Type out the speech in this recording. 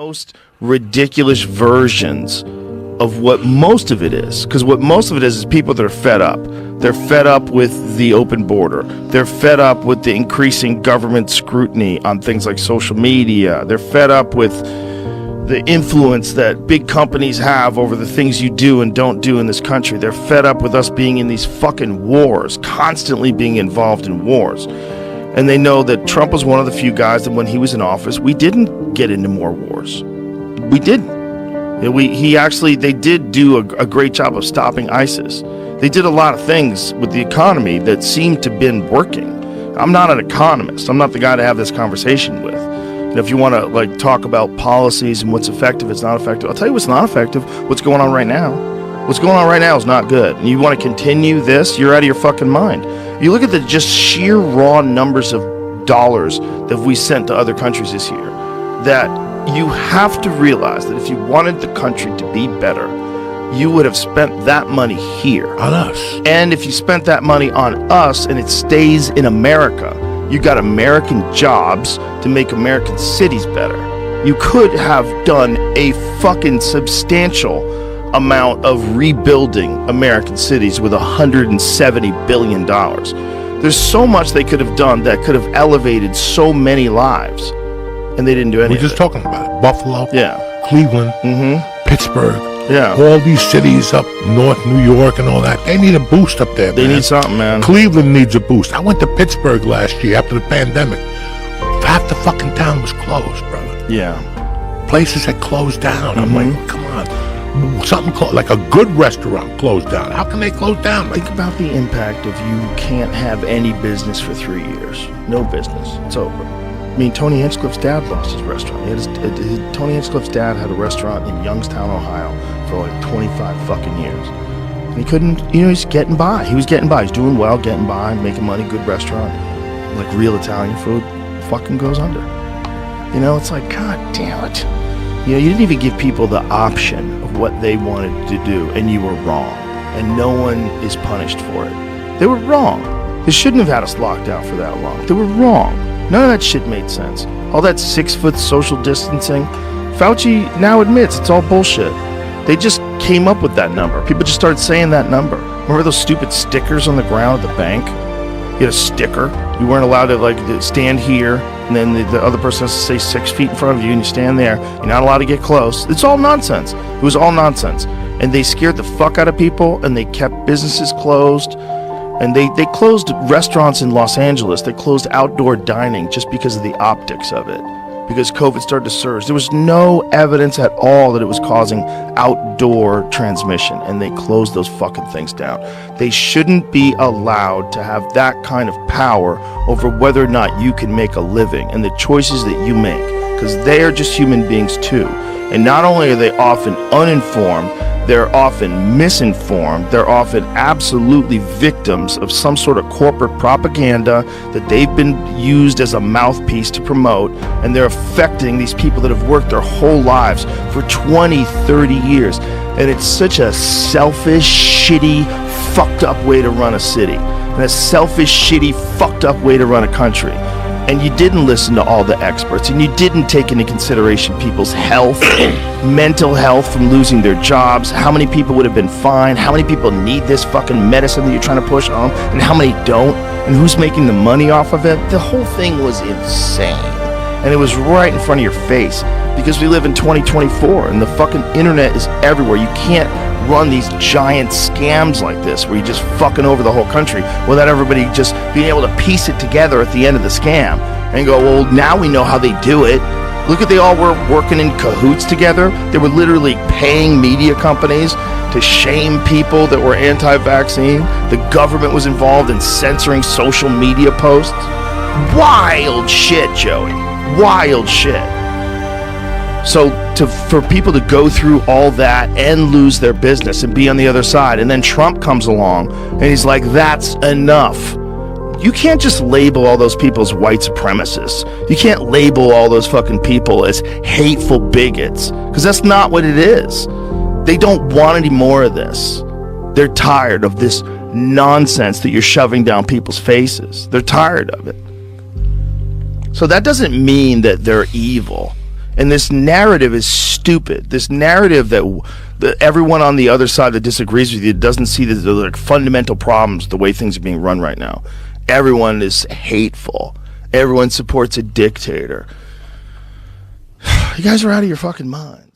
most ridiculous versions of what most of it is. Because what most of it is people that are fed up. They're fed up with the open border. They're fed up with the increasing government scrutiny on things like social media. They're fed up with the influence that big companies have over the things you do and don't do in this country. They're fed up with us being in these fucking wars, constantly being involved in wars. And they know that Trump was one of the few guys that when he was in office, we didn't get into more wars. We didn't. They did do a great job of stopping ISIS. They did a lot of things with the economy that seemed to have been working. I'm not an economist. I'm not the guy to have this conversation with. And if you want to talk about policies and what's effective, it's not effective. I'll tell you what's not effective. What's going on right now. What's going on right now is not good. And you want to continue this, you're out of your fucking mind. You look at the just sheer raw numbers of dollars that we sent to other countries this year, that you have to realize that if you wanted the country to be better, you would have spent that money here. On us. And if you spent that money on us and it stays in America, you got American jobs to make American cities better. You could have done a fucking substantial amount of rebuilding American cities with $170 billion. There's so much they could have done that could have elevated so many lives, and they didn't do anything. We're just talking about it. Buffalo, yeah, Cleveland, Pittsburgh, yeah, all these cities up north, New York and all that. They need a boost up there, They need something, man. Cleveland needs a boost. I went to Pittsburgh last year after the pandemic. Half the fucking town was closed, brother. Yeah. Places had closed down. I'm like, come on. Something like a good restaurant closed down. How can they close down? Think about the impact of you can't have any business for 3 years. No business. It's over. I mean, Tony Hinchcliffe's dad lost his restaurant. Tony Hinchcliffe's dad had a restaurant in Youngstown, Ohio for 25 fucking years. And he couldn't, he's getting by. He was getting by. He's doing well, getting by, making money, good restaurant. Like real Italian food, fucking goes under. It's like, God damn it. You didn't even give people the option of what they wanted to do, and you were wrong. And no one is punished for it. They were wrong. They shouldn't have had us locked out for that long. They were wrong. None of that shit made sense. All that 6-foot social distancing, Fauci now admits it's all bullshit. They just came up with that number. People just started saying that number. Remember those stupid stickers on the ground at the bank? You had a sticker. You weren't allowed to stand here, and then the other person has to stay 6 feet in front of you, and you stand there. You're not allowed to get close. It's all nonsense. It was all nonsense. And they scared the fuck out of people, and they kept businesses closed. And they closed restaurants in Los Angeles. They closed outdoor dining just because of the optics of it. Because COVID started to surge. There was no evidence at all that it was causing outdoor transmission, and they closed those fucking things down. They shouldn't be allowed to have that kind of power over whether or not you can make a living and the choices that you make, because they are just human beings too. And not only are they often uninformed, they're often misinformed. They're often absolutely victims of some sort of corporate propaganda that they've been used as a mouthpiece to promote, and they're affecting these people that have worked their whole lives for 20, 30 years. And it's such a selfish, shitty, fucked up way to run a city, and a selfish, shitty, fucked up way to run a country. And you didn't listen to all the experts, and you didn't take into consideration people's health, mental health from losing their jobs, how many people would have been fine, how many people need this fucking medicine that you're trying to push on them, and how many don't, and who's making the money off of it. The whole thing was insane. And it was right in front of your face, because we live in 2024, and the fucking internet is everywhere. You can't run these giant scams like this where you're just fucking over the whole country without everybody just being able to piece it together at the end of the scam and go, well, now we know how they do it. Look at, they all were working in cahoots together. They were literally paying media companies to shame people that were anti-vaccine. The government was involved in censoring social media posts. Wild shit, Joey. Wild shit. So for people to go through all that and lose their business and be on the other side, and then Trump comes along and he's like, that's enough. You can't just label all those people as white supremacists. You can't label all those fucking people as hateful bigots, because that's not what it is. They don't want any more of this. They're tired of this nonsense that you're shoving down people's faces. They're tired of it. So that doesn't mean that they're evil. And this narrative is stupid. This narrative that everyone on the other side that disagrees with you doesn't see the like, fundamental problems, the way things are being run right now. Everyone is hateful. Everyone supports a dictator. You guys are out of your fucking mind.